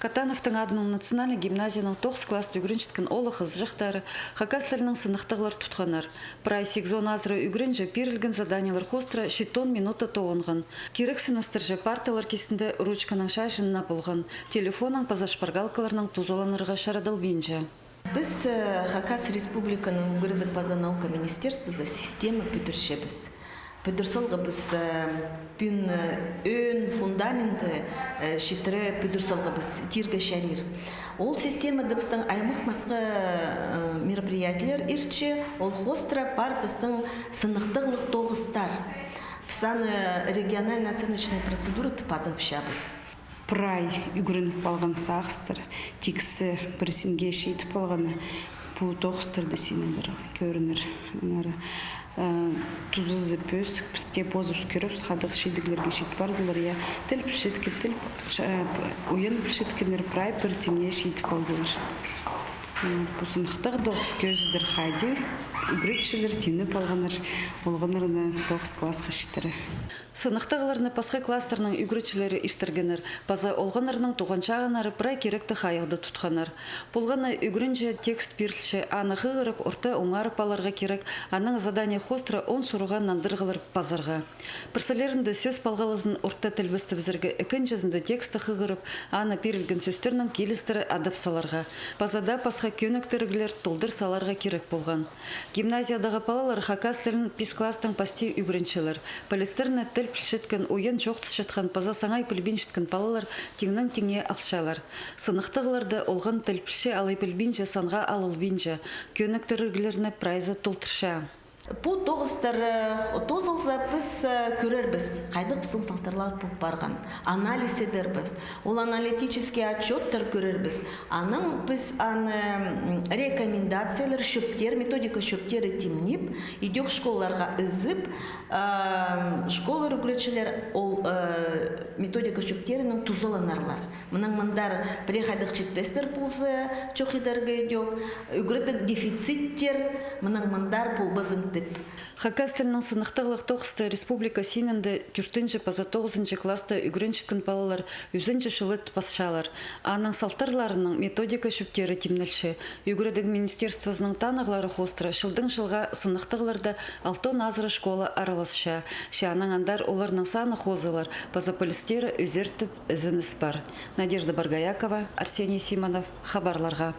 Катановтың адының национальный гимназияның 9 класс үгріншіткен олы қызжықтары хакастарының сынықтығылар тұтқанар. Прай сегзон азыры үгрінжі перілген заданиялар хостра 10 минута тоғынған. Керек сыныстыржы парталар кесінде ручканың шайшынына болған. Телефонның пазашпаргалкаларының тузоланырға шарадыл бейінжі. Біз Хакас Республиканың үгірдік база наука министерства за система пүтіршебіз. Пүдірсалғы біз бүн өн фундаменті шетірі пүдірсалғы біз тирге шарир. Ол система біздің аймақ масқы мероприятиялар ирчі, ол хостра пар біздің сынықтығылық тоғыстар. Пісаны региональная оценочная процедура тіпадып шабыз. Прай үгірініп балған сағыстыр, тексі бірсінге шейтіп балғаны бұл тоғыстырды сенелер көрінір. Тузызы пөсік пісте бозып көріп, сқадық шейдігілерге шейт бардылар, тіл пілшеткен, ойын пілшеткенлер прай бір теңе шейтіп балдылар. Бұл сынықтық 9 көзідір қайды, үгіретшілер теңі балғаныр, олғанырыны 9 классқа шеттірі. Сынықтағыларыны пасқай кластерінің үгіретшілері іштіргенір, база олғанырының туғаншағынары прай керекті қайығды тұтқаныр. Болғаны үгірінже текст берілші аны ғығырып, орта оңарып аларға керек, аның задание хостра 10 сұруға нандырғылыр базарға. Пірсілерінді сөз балғалызын орта тілбісті бізіргі үкін жазынды тексті ғығырып, аны берілген сөздерінің келістірі адапсаларға. Базада пасқа көніктіргілер толдыр саларға керек болған. Гимназиядағы балалар Хакас тілін пис-кластың пасти үгіріншілер. Палестеріне тіл пілшеткен ойын жоқтыс жатқан паза саңай пілбен жеткен балалар теңнің теңе алшалар. Сынықтығыларды олған тіл пілше алай пілбенже санға алыл бенже. Көніктіргілеріне прайзы толтырша. Бұл тоғыстар тозылса біз көрербіз, қайдық біздің сақтарлар бұл барған. Анализ едербіз. Ол аналитический отчеттар көрербіз. Аның біз рекомендациялар, шөптер, методика шөптері темнеп, идек школаларға үзіп, школалар үгіретшілер ол методика шөптерінің тузыланарлар. Мұның мұндар бірі қайдық жетпестер бұлсы, чоқидарғы идек, үгіретік дефициттер, мұның мұндар бұл бізін Хакас тілінің сынықтығылық 9 республика сенінді 4-ші паза 9-ші класты үгіріншіткен балалар үзінші шылыт пасшалар. Аның салтарларының методика шөптері темнілші. Үгірідің министерствозының танығылары хостыра шылдың шылға сынықтығыларды 6 назыры школа араласша. Шаның андар оларының саны хозылар, паза полистері үзертіп ізініс бар. Надежда Баргаякова, Арсений Симонов, хабарларға.